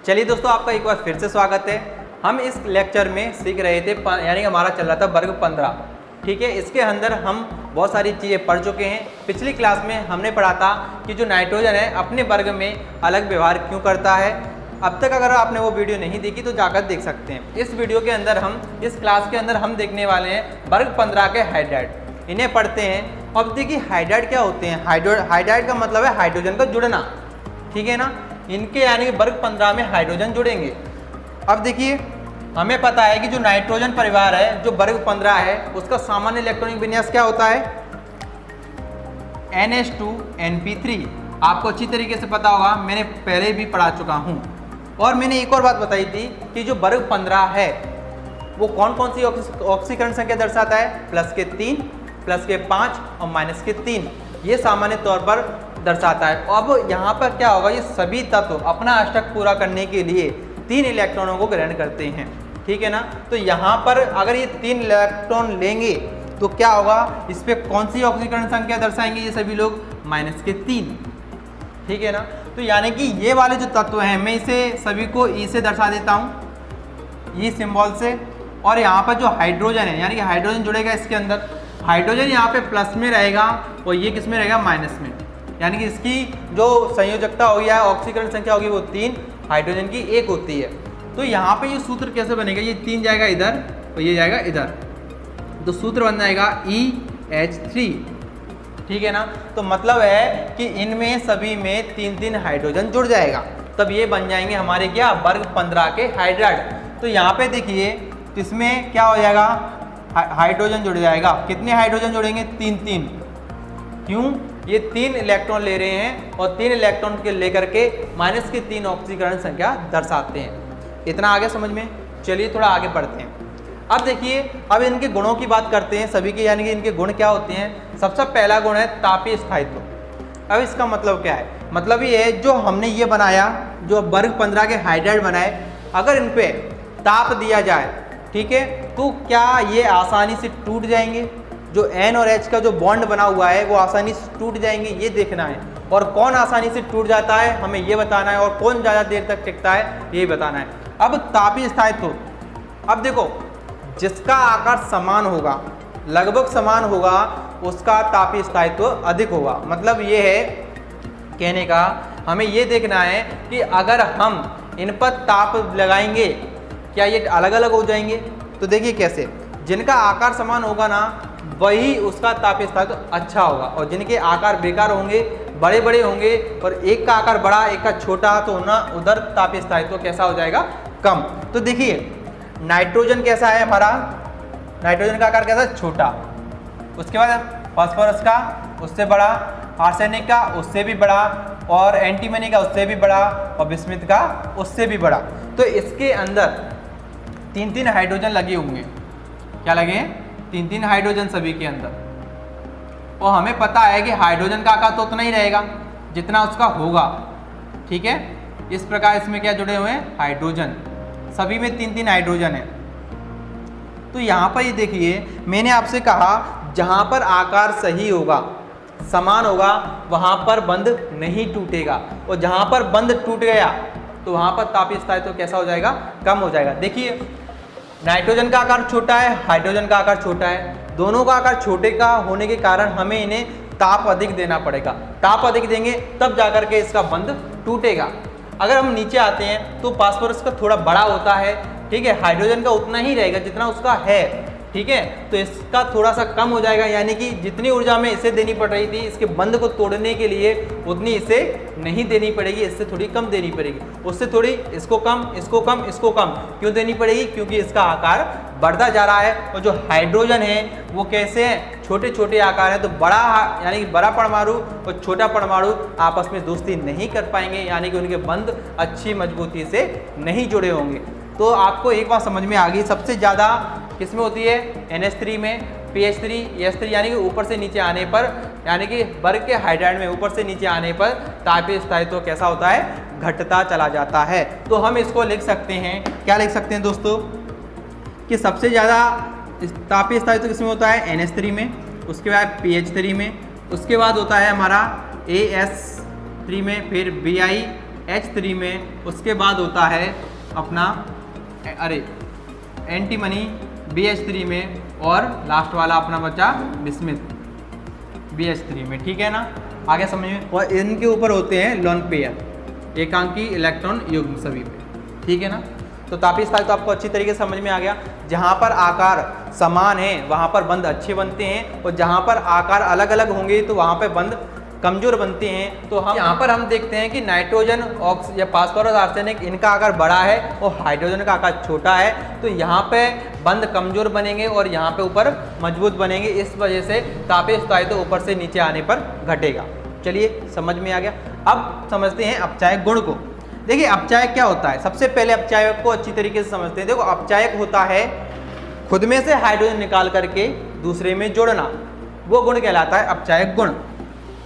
चलिए दोस्तों, आपका एक बार फिर से स्वागत है। हम इस लेक्चर में सीख रहे थे, यानी कि हमारा चल रहा था वर्ग 15। ठीक है, इसके अंदर हम बहुत सारी चीज़ें पढ़ चुके हैं। पिछली क्लास में हमने पढ़ा था कि जो नाइट्रोजन है अपने वर्ग में अलग व्यवहार क्यों करता है। अब तक अगर आपने वो वीडियो नहीं देखी तो जाकर देख सकते हैं। इस वीडियो के अंदर इस क्लास के अंदर हम देखने वाले हैं वर्ग 15 के हाइड्राइड। इन्हें पढ़ते हैं। अब देखिए हाइड्राइड क्या होते हैं। हाइड्राइड का मतलब है हाइड्रोजन का जुड़ना। ठीक है ना, इनके यानी कि वर्ग 15 में हाइड्रोजन जुड़ेंगे। अब देखिए, हमें पता है कि जो नाइट्रोजन परिवार है जो वर्ग 15 है उसका सामान्य इलेक्ट्रॉनिक विन्यास क्या होता है, NH2Np3। आपको अच्छी तरीके से पता होगा, मैंने पहले भी पढ़ा चुका हूँ। और मैंने एक और बात बताई थी कि जो वर्ग 15 है वो कौन कौन सी ऑक्सीकरण संख्या दर्शाता है, प्लस के 3, प्लस के 5 और माइनस के 3। ये सामान्य तौर पर दर्शाता है। अब यहाँ पर क्या होगा, ये सभी तत्व अपना अष्टक पूरा करने के लिए 3 इलेक्ट्रॉनों को ग्रहण करते हैं। ठीक है ना, तो यहाँ पर अगर ये 3 इलेक्ट्रॉन लेंगे तो क्या होगा, इस पर कौन सी ऑक्सीकरण संख्या दर्शाएंगे ये सभी लोग, माइनस के 3। ठीक है ना, तो यानी कि ये वाले जो तत्व हैं मैं इसे सभी को ई से दर्शा देता हूँ, ई सिंबल से। और यहाँ पर जो हाइड्रोजन है यानी कि हाइड्रोजन जुड़ेगा इसके अंदर, हाइड्रोजन यहाँ पे प्लस में रहेगा और ये किस में रहेगा, माइनस में। यानी कि इसकी जो संयोजकता होगी या ऑक्सीकरण संख्या होगी वो 3, हाइड्रोजन की 1 होती है। तो यहाँ पे ये सूत्र कैसे बनेगा, ये 3 जाएगा इधर और ये जाएगा इधर, तो सूत्र बन जाएगा EH3। ठीक है ना, तो मतलब है कि इनमें सभी में 3-3 हाइड्रोजन जुड़ जाएगा, तब ये बन जाएंगे हमारे क्या, वर्ग 15 के हाइड्राइड। तो यहाँ पे देखिए इसमें क्या हो जाएगा, हाइड्रोजन जुड़ जाएगा। कितने हाइड्रोजन जुड़ेंगे, 3-3। क्यों, ये 3 इलेक्ट्रॉन ले रहे हैं और 3 इलेक्ट्रॉन के लेकर के माइनस के 3 ऑक्सीकरण संख्या दर्शाते हैं। इतना आगे समझ में। चलिए थोड़ा आगे बढ़ते हैं। अब देखिए, अब इनके गुणों की बात करते हैं सभी के, यानी कि इनके गुण क्या होते हैं। सबसे पहला गुण है तापीय स्थायित्व। अब इसका मतलब क्या है, मतलब ये है जो हमने ये बनाया, जो वर्ग 15 के हाइड्राइड बनाए, अगर इन पे ताप दिया जाए, ठीक है, तो क्या ये आसानी से टूट जाएंगे। जो N और H का जो बॉन्ड बना हुआ है वो आसानी से टूट जाएंगे, ये देखना है। और कौन आसानी से टूट जाता है हमें ये बताना है, और कौन ज़्यादा देर तक टिकता है ये बताना है। अब तापीय स्थायित्व, अब देखो जिसका आकार समान होगा, लगभग समान होगा, उसका तापीय स्थायित्व अधिक होगा। मतलब ये है कहने का, हमें ये देखना है कि अगर हम इन पर ताप लगाएंगे क्या ये अलग अलग हो जाएंगे। तो देखिए कैसे, जिनका आकार समान होगा ना वही उसका तापीय स्थायित्व अच्छा होगा, और जिनके आकार बेकार होंगे, बड़े बड़े होंगे, और एक का आकार बड़ा एक का छोटा, तो ना उधर तापीय स्थायित्व कैसा हो जाएगा, कम। तो देखिए नाइट्रोजन कैसा है हमारा, नाइट्रोजन का आकार कैसा है, छोटा। उसके बाद फास्फोरस का उससे बड़ा, आर्सेनिक का उससे भी बड़ा, और एंटीमनी का उससे भी बड़ा, और बिस्मिथ का उससे भी बड़ा। तो इसके अंदर 3-3 हाइड्रोजन लगे होंगे। क्या लगे हैं, 3-3 हाइड्रोजन सभी के अंदर। और हमें पता है कि हाइड्रोजन का आकार तो उतना ही रहेगा जितना उसका होगा। ठीक है, इस प्रकार इसमें क्या जुड़े हुए हैं, हाइड्रोजन, सभी में 3-3 हाइड्रोजन है। तो यहाँ पर ये देखिए, मैंने आपसे कहा जहाँ पर आकार सही होगा, समान होगा, वहाँ पर बंध नहीं टूटेगा, और जहाँ पर बंध टूट गया तो वहाँ पर तापीय स्थायित्व कैसा हो जाएगा, कम हो जाएगा। देखिए नाइट्रोजन का आकार छोटा है, हाइड्रोजन का आकार छोटा है, दोनों का आकार छोटे का होने के कारण हमें इन्हें ताप अधिक देना पड़ेगा। ताप अधिक देंगे तब जाकर के इसका बंध टूटेगा। अगर हम नीचे आते हैं तो फास्फोरस का थोड़ा बड़ा होता है, ठीक है, हाइड्रोजन का उतना ही रहेगा जितना उसका है। ठीक है, तो इसका थोड़ा सा कम हो जाएगा, यानी कि जितनी ऊर्जा में इसे देनी पड़ रही थी इसके बंध को तोड़ने के लिए उतनी इसे नहीं देनी पड़ेगी, इससे थोड़ी कम देनी पड़ेगी। उससे थोड़ी इसको कम, इसको कम, इसको कम क्यों देनी पड़ेगी, क्योंकि इसका आकार बढ़ता जा रहा है। और जो हाइड्रोजन है वो कैसे हैं, छोटे छोटे आकार है, तो बड़ा यानी कि बड़ा परमाणु और छोटा परमाणु आपस में दोस्ती नहीं कर पाएंगे, यानी कि उनके बंध अच्छी मजबूती से नहीं जुड़े होंगे। तो आपको एक बात समझ में आ गई, सबसे ज़्यादा किस में होती है, NH3 में, PH3, EH3, यानी कि ऊपर से नीचे आने पर, यानी कि वर्ग के हाइड्राइड में ऊपर से नीचे आने पर तापीय स्थायित्व कैसा होता है, घटता चला जाता है। तो हम इसको लिख सकते हैं, क्या लिख सकते हैं दोस्तों, कि सबसे ज़्यादा तापीय स्थायित्व किसमें होता है, NH3 में, उसके बाद PH3 में, उसके बाद होता है हमारा AS3 में, फिर BiH3 में, उसके बाद होता है अपना एंटीमनी BH3 में, और लास्ट वाला अपना बचा बिस्मिथ BH3 में। ठीक है ना, आगे समझ में। और इनके ऊपर होते हैं लोन पेयर, एकांकी इलेक्ट्रॉन युग्म सभी पे। ठीक है ना, तो तापीय स्थायित्व तो आपको अच्छी तरीके से समझ में आ गया। जहाँ पर आकार समान है वहाँ पर बंध अच्छे बनते हैं, और जहाँ पर आकार अलग अलग होंगे तो वहाँ पर बंध कमजोर बनते हैं। तो हम यहाँ पर हम देखते हैं कि नाइट्रोजन या फास्फोरस आर्सेनिक इनका आकार बड़ा है और हाइड्रोजन का आकार छोटा है, तो यहाँ पे बंध कमजोर बनेंगे और यहाँ पे ऊपर मजबूत बनेंगे। इस वजह से तापीय स्थायित्व तो ऊपर से नीचे आने पर घटेगा। चलिए समझ में आ गया। अब समझते हैं अपचायक गुण को। देखिए अपचायक क्या होता है, सबसे पहले अपचायक को अच्छी तरीके से समझते हैं। देखो अपचायक होता है खुद में से हाइड्रोजन निकाल करके दूसरे में जोड़ना, वो गुण कहलाता है अपचायक गुण।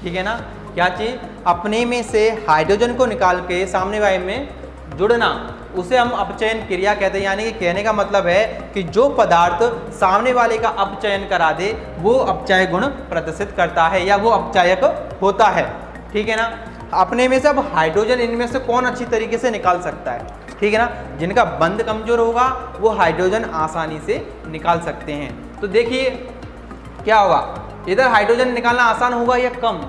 ठीक है ना, क्या चीज, अपने में से हाइड्रोजन को निकाल के सामने वाले में जुड़ना, उसे हम अपचयन क्रिया कहते हैं। यानी कि कहने का मतलब है कि जो पदार्थ सामने वाले का अपचयन करा दे वो अपचायक गुण प्रदर्शित करता है या वो अपचायक होता है। ठीक है ना, अपने में से अब हाइड्रोजन इनमें से कौन अच्छी तरीके से निकाल सकता है। ठीक है ना, जिनका बंध कमजोर होगा वो हाइड्रोजन आसानी से निकाल सकते हैं। तो देखिए क्या होगा, इधर हाइड्रोजन निकालना आसान होगा या कम,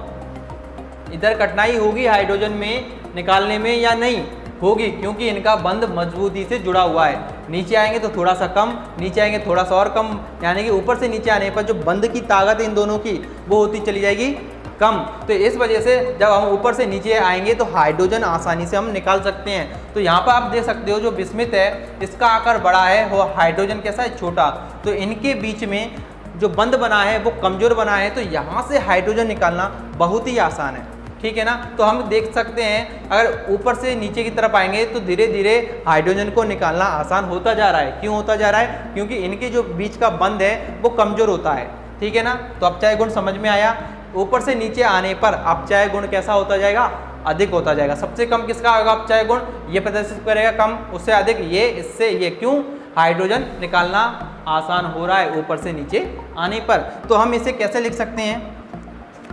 इधर कठिनाई होगी हाइड्रोजन में निकालने में या नहीं होगी, क्योंकि इनका बंध मजबूती से जुड़ा हुआ है। नीचे आएंगे तो थोड़ा सा कम, नीचे आएंगे थोड़ा सा और कम, यानी कि ऊपर से नीचे आने पर जो बंध की ताकत है इन दोनों की वो होती चली जाएगी कम। तो इस वजह से जब हम ऊपर से नीचे आएंगे तो हाइड्रोजन आसानी से हम निकाल सकते हैं। तो यहाँ पर आप देख सकते हो जो बिस्मिथ है इसका आकार बड़ा है, वो हाइड्रोजन कैसा है, छोटा। तो इनके बीच में जो बंध बना है वो कमजोर बना है, तो यहाँ से हाइड्रोजन निकालना बहुत ही आसान है। ठीक है ना, तो हम देख सकते हैं अगर ऊपर से नीचे की तरफ आएंगे तो धीरे धीरे हाइड्रोजन को निकालना आसान होता जा रहा है। क्यों होता जा रहा है, क्योंकि इनके जो बीच का बंध है वो कमजोर होता है। ठीक है ना, तो अपचायक गुण समझ में आया। ऊपर से नीचे आने पर अपचायक गुण कैसा होता जाएगा, अधिक होता जाएगा। सबसे कम किसका होगा अपचायक गुण, ये प्रदर्शित करेगा कम, उससे अधिक ये, इससे ये। क्यों, हाइड्रोजन निकालना आसान हो रहा है ऊपर से नीचे आने पर। तो हम इसे कैसे लिख सकते हैं,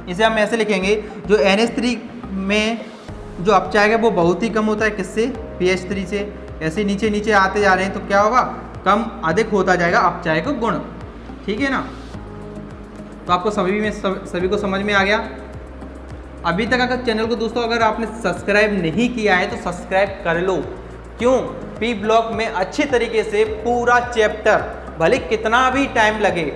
इसे हम ऐसे लिखेंगे, जो NH3 में जो अपचायक है वो बहुत ही कम होता है, किससे, PH3 से। ऐसे नीचे नीचे आते जा रहे हैं तो क्या होगा, कम अधिक होता जाएगा अपचायक गुण। ठीक है ना, तो आपको सभी को समझ में आ गया। अभी तक अगर चैनल को दोस्तों अगर आपने सब्सक्राइब नहीं किया है तो सब्सक्राइब कर लो। क्यों, पी ब्लॉक में अच्छी तरीके से पूरा चैप्टर, भले कितना भी टाइम लगे,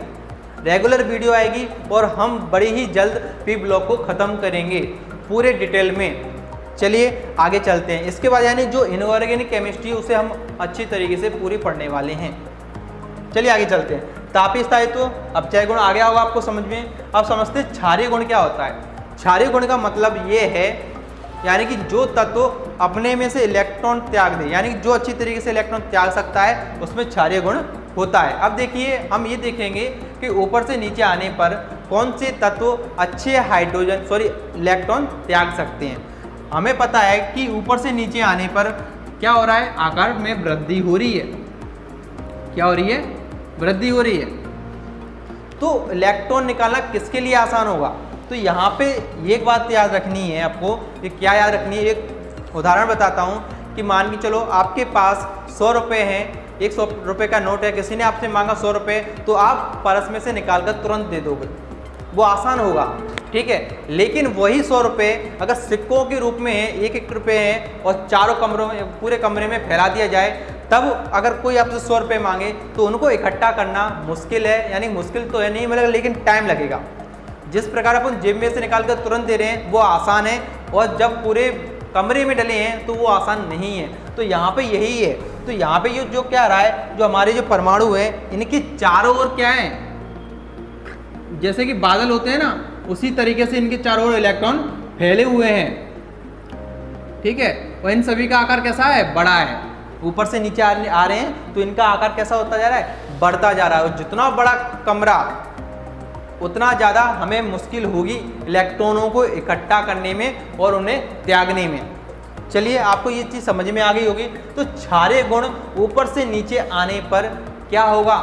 रेगुलर वीडियो आएगी और हम बड़ी ही जल्द पी ब्लॉक को ख़त्म करेंगे पूरे डिटेल में। चलिए आगे चलते हैं। इसके बाद यानी जो इनऑर्गेनिक केमिस्ट्री उसे हम अच्छी तरीके से पूरी पढ़ने वाले हैं। चलिए आगे चलते हैं। तापीय स्थायित्व, अपचायक गुण आ गया होगा आपको समझ में। अब समझते हैं क्षारीय गुण क्या होता है। क्षारीय गुण का मतलब ये है यानी कि जो तत्व अपने में से इलेक्ट्रॉन त्याग दे, यानी जो अच्छी तरीके से इलेक्ट्रॉन त्याग सकता है उसमें क्षारीय गुण होता है। अब देखिए हम ये देखेंगे कि ऊपर से नीचे आने पर कौन से तत्व अच्छे इलेक्ट्रॉन त्याग सकते हैं। हमें पता है कि ऊपर से नीचे आने पर क्या हो रहा है, आकार में वृद्धि हो रही है। क्या हो रही है, वृद्धि हो रही है। तो इलेक्ट्रॉन निकालना किसके लिए आसान होगा, तो यहाँ पे एक बात याद रखनी है आपको, कि क्या याद रखनी है। एक उदाहरण बताता हूँ कि मान के चलो आपके पास 100 रुपये हैं, 100 रुपये का नोट है, किसी ने आपसे मांगा 100 रुपये, तो आप पर्स में से निकाल कर तुरंत दे दोगे, वो आसान होगा। ठीक है, लेकिन वही 100 रुपये अगर सिक्कों के रूप में है, 1-1 रुपये है और चारों कमरों में, पूरे कमरे में फैला दिया जाए, तब अगर कोई आपसे 100 रुपये मांगे तो उनको इकट्ठा करना मुश्किल है। यानी मुश्किल तो है नहीं मिलेगा, लेकिन टाइम लगेगा। जिस प्रकार अपन जेब में से निकाल कर तुरंत दे रहे हैं वो आसान है, और जब पूरे कमरे में डले हैं तो वो आसान नहीं है। तो यहाँ पे यही है। तो यहाँ पे ये जो क्या रहा है, जो हमारे जो परमाणु है इनके चारों ओर क्या है, जैसे कि बादल होते हैं ना, उसी तरीके से इनके चारों ओर इलेक्ट्रॉन फैले हुए हैं। ठीक है, और इन सभी का आकार कैसा है, बड़ा है। ऊपर से नीचे आ रहे हैं तो इनका आकार कैसा होता जा रहा है, बढ़ता जा रहा है। और जितना बड़ा कमरा उतना ज़्यादा हमें मुश्किल होगी इलेक्ट्रॉनों को इकट्ठा करने में और उन्हें त्यागने में। चलिए आपको ये चीज़ समझ में आ गई होगी। तो क्षारीय गुण ऊपर से नीचे आने पर क्या होगा,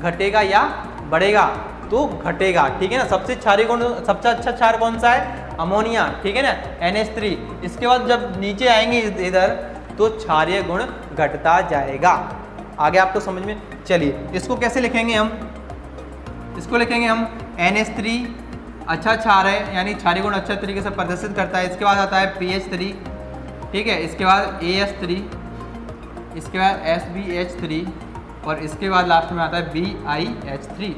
घटेगा या बढ़ेगा, तो घटेगा, ठीक है ना। सबसे क्षारीय गुण, सबसे अच्छा क्षार कौन सा है, अमोनिया, ठीक है ना, NH3। इसके बाद जब नीचे आएंगे इधर तो क्षारीय गुण घटता जाएगा। आगे आपको समझ में, चलिए इसको कैसे लिखेंगे हम, इसको लिखेंगे हम NH3 अच्छा क्षार है, यानी क्षारीय गुण अच्छा तरीके से प्रदर्शित करता है। इसके बाद आता है PH3, ठीक है, इसके बाद AS3, इसके बाद SBH3 और इसके बाद लास्ट में आता है BiH3।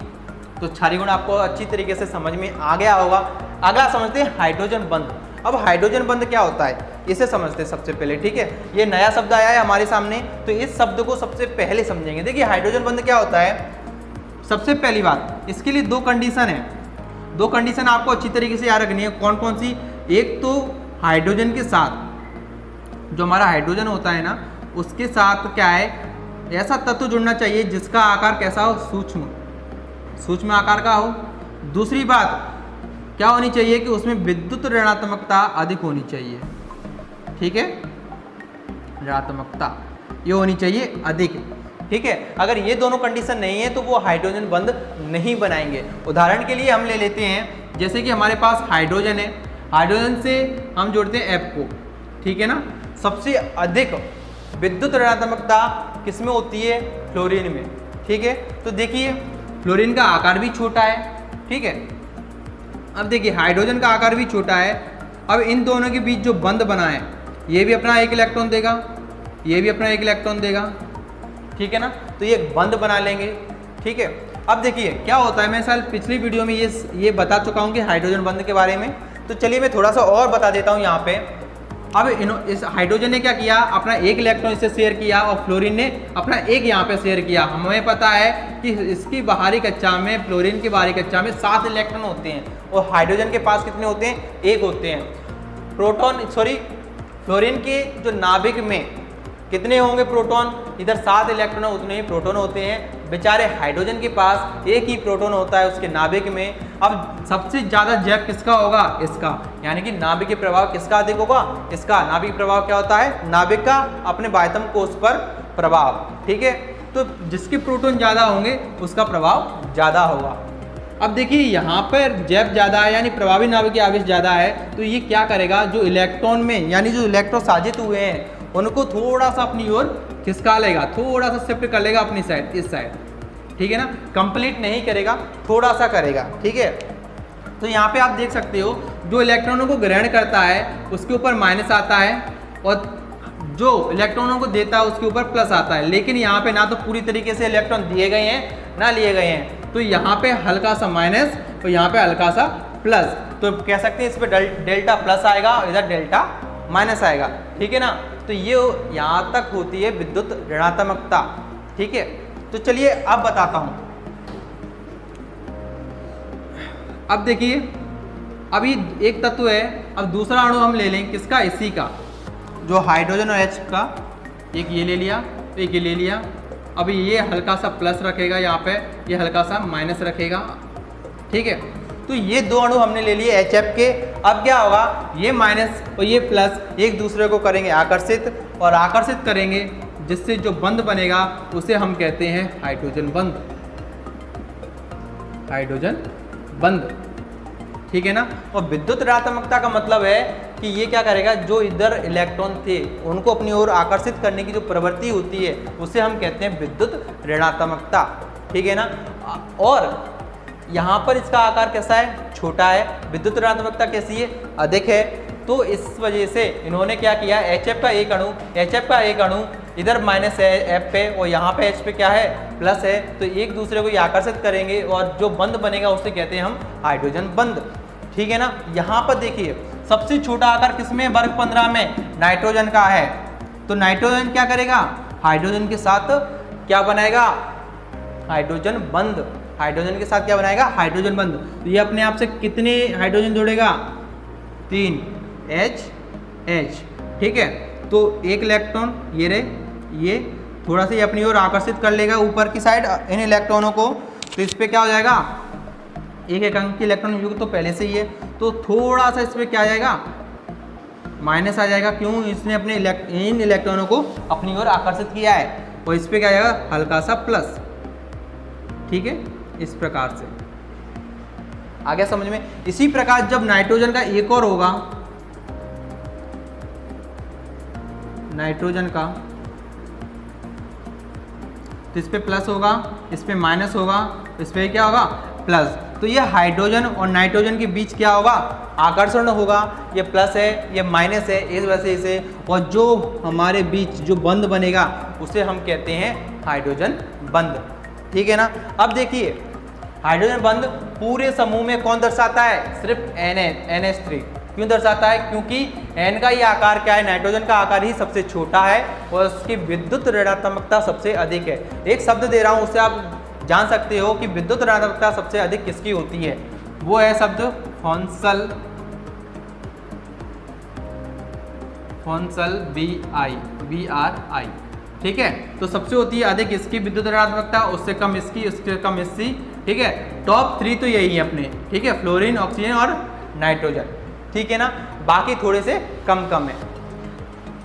तो क्षारीय गुण आपको अच्छी तरीके से समझ में आ गया होगा। अगला समझते हैं हाइड्रोजन बंध। अब हाइड्रोजन बंध क्या होता है इसे समझते हैं सबसे पहले, ठीक है। ये नया शब्द आया है हमारे सामने, तो इस शब्द को सबसे पहले समझेंगे। देखिए हाइड्रोजन बंध क्या होता है। सबसे पहली बात, इसके लिए दो कंडीशन है, दो कंडीशन आपको अच्छी तरीके से याद रखनी है। कौन कौन सी, एक तो हाइड्रोजन के साथ, जो हमारा हाइड्रोजन होता है ना, उसके साथ क्या है, ऐसा तत्व जुड़ना चाहिए जिसका आकार कैसा हो, सूक्ष्म, सूक्ष्म आकार का हो। दूसरी बात क्या होनी चाहिए कि उसमें विद्युत ऋणात्मकता अधिक होनी चाहिए, ठीक है, ऋणात्मकता ये होनी चाहिए अधिक, ठीक है। अगर ये दोनों कंडीशन नहीं है तो वो हाइड्रोजन बंध नहीं बनाएंगे। उदाहरण के लिए हम ले लेते हैं, जैसे कि हमारे पास हाइड्रोजन है, हाइड्रोजन से हम जोड़ते हैं F को, ठीक है ना। सबसे अधिक विद्युत ऋणात्मकता किसमें होती है, फ्लोरीन में, ठीक है। तो देखिए फ्लोरीन का आकार भी छोटा है, ठीक है। अब देखिए हाइड्रोजन का आकार भी छोटा है। अब इन दोनों के बीच जो बंध बना है, ये भी अपना एक इलेक्ट्रॉन देगा, ये भी अपना एक इलेक्ट्रॉन देगा, ठीक है ना। तो ये बंध बना लेंगे, ठीक है। अब देखिए क्या होता है, मैं साल पिछली वीडियो में ये बता चुका हूँ कि हाइड्रोजन बंध के बारे में। तो चलिए मैं थोड़ा सा और बता देता हूँ यहाँ पे। अब इस हाइड्रोजन ने क्या किया, अपना एक इलेक्ट्रॉन इससे शेयर किया और फ्लोरीन ने अपना एक यहाँ पे शेयर किया। हमें पता है कि इसकी बाहरी कक्षा में, फ्लोरीन की बाहरी कक्षा में 7 इलेक्ट्रॉन होते हैं और हाइड्रोजन के पास कितने होते हैं, 1 होते हैं। फ्लोरीन के जो नाभिक में कितने होंगे प्रोटॉन, इधर 7 इलेक्ट्रॉन, उतने ही प्रोटॉन होते हैं। बेचारे हाइड्रोजन के पास एक ही प्रोटॉन होता है उसके नाभिक में। अब सबसे ज़्यादा जैव किसका होगा, इसका, यानी कि नाभिक प्रभाव किसका अधिक होगा, इसका। नाभिक प्रभाव क्या होता है, नाभिक का अपने बाह्यतम कोश पर प्रभाव, ठीक है। तो जिसके प्रोटॉन ज़्यादा होंगे उसका प्रभाव ज़्यादा होगा। अब देखिए यहाँ पर जैव ज़्यादा है, यानी प्रभावी नाभिकीय आवेश ज़्यादा है, तो ये क्या करेगा, जो इलेक्ट्रॉन में, यानी जो इलेक्ट्रॉन साजित हुए हैं उनको थोड़ा सा अपनी ओर खिसका लेगा, थोड़ा सा शिफ्ट कर लेगा अपनी साइड, इस साइड, ठीक है ना। कंप्लीट नहीं करेगा, थोड़ा सा करेगा, ठीक है। तो यहाँ पे आप देख सकते हो जो इलेक्ट्रॉनों को ग्रहण करता है उसके ऊपर माइनस आता है और जो इलेक्ट्रॉनों को देता है उसके ऊपर प्लस आता है। लेकिन यहाँ पे ना तो पूरी तरीके से इलेक्ट्रॉन दिए गए हैं ना लिए गए हैं, तो यहाँ पे हल्का सा माइनस और यहाँ पे हल्का सा प्लस, तो कह सकते हैं इस पर डेल्टा प्लस आएगा और इधर डेल्टा माइनस आएगा, ठीक है ना। तो ये यहाँ तक होती है विद्युत ऋणात्मकता, ठीक है। तो चलिए अब बताता हूँ। अब देखिए अभी एक तत्व है, अब दूसरा अणु हम ले लें किसका, इसी का, जो हाइड्रोजन और H का, एक ये ले लिया, एक ये ले लिया। अभी ये हल्का सा प्लस रखेगा यहाँ पे, ये हल्का सा माइनस रखेगा, ठीक है। तो ये दो अणु हमने ले लिए HF के। अब क्या होगा, ये माइनस और ये प्लस एक दूसरे को करेंगे आकर्षित, और आकर्षित करेंगे जिससे जो बंध बनेगा उसे हम कहते हैं हाइड्रोजन बंध, हाइड्रोजन बंध, ठीक है ना। और विद्युत ऋणात्मकता का मतलब है कि ये क्या करेगा, जो इधर इलेक्ट्रॉन थे उनको अपनी ओर आकर्षित करने की जो प्रवृत्ति होती है उसे हम कहते हैं विद्युत ऋणात्मकता, ठीक है ना। और यहाँ पर इसका आकार कैसा है, छोटा है। विद्युत ऋणात्मकता कैसी है, अधिक है। तो इस वजह से इन्होंने क्या किया, HF का एक अणु इधर माइनस है F पे और यहाँ पे H पे क्या है, प्लस है। तो एक दूसरे को ये आकर्षित करेंगे और जो बंध बनेगा उसे कहते हैं हम हाइड्रोजन बंध, ठीक है ना। यहाँ पर देखिए सबसे छोटा आकार किसमें, वर्ग 15 में नाइट्रोजन का है। तो नाइट्रोजन क्या करेगा, हाइड्रोजन के साथ क्या बनाएगा, हाइड्रोजन बंध। हाइड्रोजन के साथ क्या बनाएगा, हाइड्रोजन बंध। तो ये अपने आप से कितने हाइड्रोजन जोड़ेगा, 3 H, ठीक है। तो एक इलेक्ट्रॉन ये रहे, ये थोड़ा सा ये अपनी ओर आकर्षित कर लेगा ऊपर की साइड इन इलेक्ट्रॉनों को। तो इस पर क्या हो जाएगा, एक अंक की इलेक्ट्रॉन युग तो पहले से ही है, तो थोड़ा सा इस पर क्या आ जाएगा, माइनस आ जाएगा। क्यों, इसने अपने इन इलेक्ट्रॉनों को अपनी ओर आकर्षित किया है। और इस पर क्या आ जाएगा, हल्का सा प्लस, ठीक है, इस प्रकार से, आ गया समझ में। इसी प्रकार जब नाइट्रोजन का एक और होगा, नाइट्रोजन का, तो इस पे प्लस होगा, इस पे माइनस होगा, इस पे क्या होगा प्लस। तो ये हाइड्रोजन और नाइट्रोजन के बीच क्या होगा आकर्षण होगा, ये प्लस है ये माइनस है, इस वजह से, और जो हमारे बीच जो बंध बनेगा उसे हम कहते हैं हाइड्रोजन बंध। ठीक है ना। अब देखिए हाइड्रोजन बंध पूरे समूह में कौन दर्शाता है, सिर्फ NH3। क्यों दर्शाता है, क्योंकि N का ये आकार क्या है, नाइट्रोजन का आकार ही सबसे छोटा है और उसकी विद्युत ऋणात्मकता सबसे अधिक है। एक शब्द दे रहा हूं उससे आप जान सकते हो कि विद्युत ऋणात्मकता सबसे अधिक किसकी होती है, वो है शब्द फॉन्सल BRI। ठीक है, तो सबसे होती है अधिक इसकी विद्युत ऋणात्मकता, उससे कम इसकी, उससे कम इसकी। ठीक है, टॉप 3 तो यही है अपने। ठीक है, फ्लोरीन, ऑक्सीजन और नाइट्रोजन। ठीक है ना, बाकी थोड़े से कम है।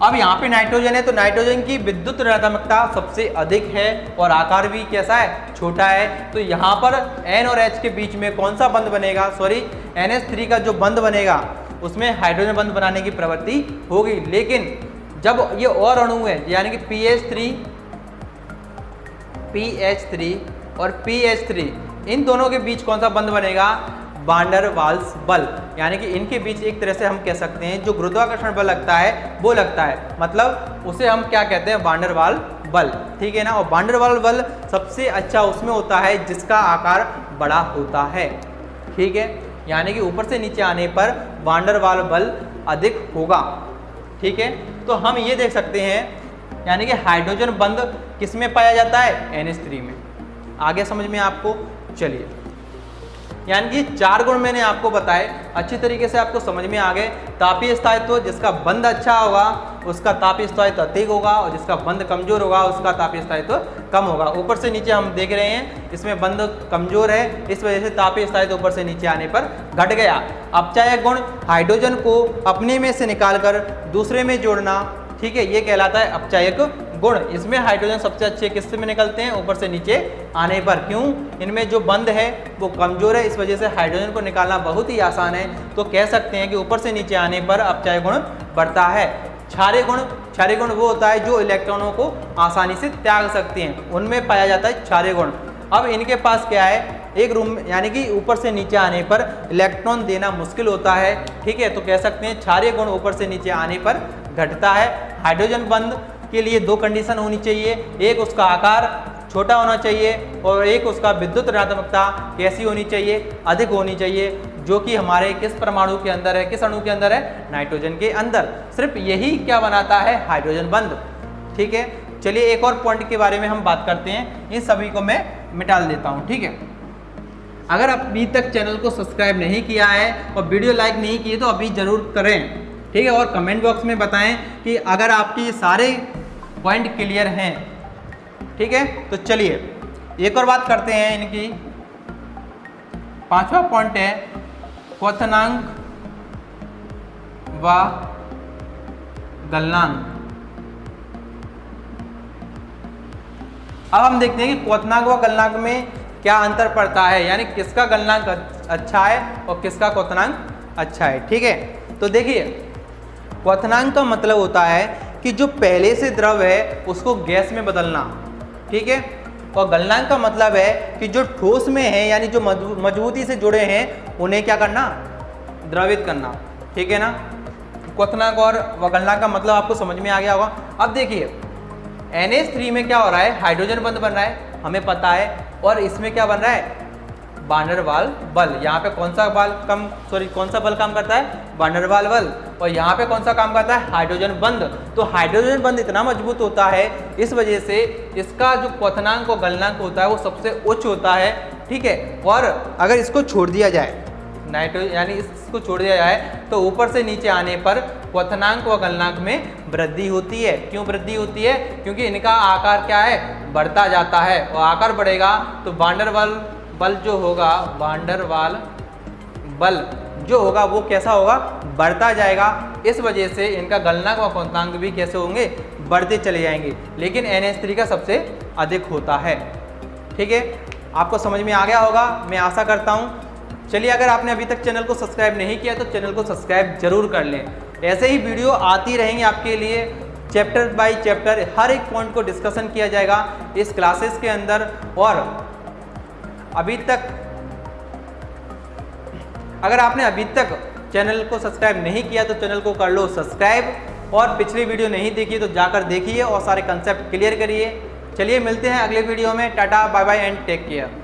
अब यहाँ पे नाइट्रोजन है तो नाइट्रोजन की विद्युत ऋणात्मकता सबसे अधिक है और आकार भी कैसा है, छोटा है। तो यहाँ पर N और H के बीच में कौन सा बंध बनेगा, सॉरी NH3 का जो बंध बनेगा उसमें हाइड्रोजन बंध बनाने की प्रवृत्ति होगी। लेकिन जब ये और अणु है यानी कि PH3 और PH3 इन दोनों के बीच कौन सा बंध बनेगा, वान डेर वाल्स बल। यानी कि इनके बीच एक तरह से हम कह सकते हैं जो गुरुत्वाकर्षण बल लगता है वो लगता है, मतलब उसे हम क्या कहते हैं, वान डेर वाल बल। ठीक है ना। और वान डेर वाल बल सबसे अच्छा उसमें होता है जिसका आकार बड़ा होता है। ठीक है, यानी कि ऊपर से नीचे आने पर वान डेर वाल बल अधिक होगा। ठीक है, तो हम ये देख सकते हैं यानी कि हाइड्रोजन बंध किस में पाया जाता है, NH3 में। आगे समझ में आपको, चलिए यानी कि 4 गुण मैंने आपको बताए, अच्छी तरीके से आपको समझ में आ गए। तापीय स्थायित्व, जिसका बंध अच्छा होगा उसका तापीय स्थायित्व अधिक होगा और जिसका बंध कमजोर होगा उसका तापीय स्थायित्व कम होगा। ऊपर से नीचे हम देख रहे हैं इसमें बंध कमजोर है, इस वजह से तापीय स्थायित्व ऊपर से नीचे आने पर घट गया। अपचायक गुण, हाइड्रोजन को अपने में से निकालकर दूसरे में जोड़ना। ठीक है, ये कहलाता है अपचायक गुण। इसमें हाइड्रोजन सबसे अच्छे किससे में निकलते हैं, ऊपर से नीचे आने पर। क्यों, इनमें जो बंध है वो कमजोर है, इस वजह से हाइड्रोजन को निकालना बहुत ही आसान है। तो कह सकते हैं कि ऊपर से नीचे आने पर अपचाय गुण बढ़ता है। क्षारीय गुण, क्षारीय गुण वो होता है जो इलेक्ट्रॉनों को आसानी से त्याग सकते हैं, उनमें पाया जाता है क्षारीय गुण। अब इनके पास क्या है, एक रूम यानी कि ऊपर से नीचे आने पर इलेक्ट्रॉन देना मुश्किल होता है। ठीक है, तो कह सकते हैं क्षारीय गुण ऊपर से नीचे आने पर घटता है। हाइड्रोजन बंध के लिए 2 कंडीशन होनी चाहिए, एक उसका आकार छोटा होना चाहिए और एक उसका विद्युत ऋणात्मकता कैसी होनी चाहिए, अधिक होनी चाहिए, जो कि हमारे किस परमाणु के अंदर है, किस अणु के अंदर है, नाइट्रोजन के अंदर। सिर्फ यही क्या बनाता है, हाइड्रोजन बंध। ठीक है, चलिए एक और पॉइंट के बारे में हम बात करते हैं, इन सभी को मैं मिटा देता हूँ। ठीक है, अगर अभी तक चैनल को सब्सक्राइब नहीं किया है और वीडियो लाइक नहीं किए तो अभी जरूर करें। ठीक है, और कमेंट बॉक्स में बताएं कि अगर आपके ये सारे पॉइंट क्लियर हैं। ठीक है, तो चलिए एक और बात करते हैं इनकी। 5वां पॉइंट है क्वथनांक व गलनांक। अब हम देखते हैं कि क्वथनांक व गलनांक में क्या अंतर पड़ता है, यानी किसका गलनांक अच्छा है और किसका क्वथनांक अच्छा है। ठीक है, तो देखिए क्वथनांक का मतलब होता है कि जो पहले से द्रव है उसको गैस में बदलना। ठीक है, और गलनांक का मतलब है कि जो ठोस में है यानी जो मजबूती से जुड़े हैं उन्हें क्या करना, द्रवित करना। ठीक है ना। क्वथनांक और गलनांक का मतलब आपको समझ में आ गया होगा। अब देखिए NH3 में क्या हो रहा है, हाइड्रोजन बंध बन रहा है, हमें पता है, और इसमें क्या बन रहा है, वान डेर वाल बल। यहाँ पे कौन सा बल काम करता है, वान डेर वाल बल। और यहाँ पे कौन सा काम करता है, हाइड्रोजन बंध। तो हाइड्रोजन बंध इतना मजबूत होता है, इस वजह से इसका जो क्वथनांक और गलनांक होता है वो सबसे उच्च होता है। ठीक है, और अगर इसको छोड़ दिया जाए, नाइट्रोजन यानी इसको छोड़ दिया जाए तो ऊपर से नीचे आने पर क्वथनांक व गलनांक में वृद्धि होती है। क्यों वृद्धि होती है, क्योंकि इनका आकार क्या है, बढ़ता जाता है, और आकार बढ़ेगा तो वान डेर वाल बल जो होगा, वान डेर वाल बल जो होगा वो कैसा होगा, बढ़ता जाएगा। इस वजह से इनका गलनांक व क्वथनांक भी कैसे होंगे, बढ़ते चले जाएंगे। लेकिन NH3 का सबसे अधिक होता है। ठीक है, आपको समझ में आ गया होगा, मैं आशा करता हूँ। चलिए, अगर आपने अभी तक चैनल को सब्सक्राइब नहीं किया तो चैनल को सब्सक्राइब जरूर कर लें। ऐसे ही वीडियो आती रहेंगी आपके लिए, चैप्टर बाय चैप्टर हर एक पॉइंट को डिस्कशन किया जाएगा इस क्लासेस के अंदर। और अगर आपने अभी तक चैनल को सब्सक्राइब नहीं किया तो चैनल को कर लो सब्सक्राइब, और पिछली वीडियो नहीं देखी तो जाकर देखिए और सारे कंसेप्ट क्लियर करिए। चलिए, मिलते हैं अगले वीडियो में। Tata, bye bye and take care.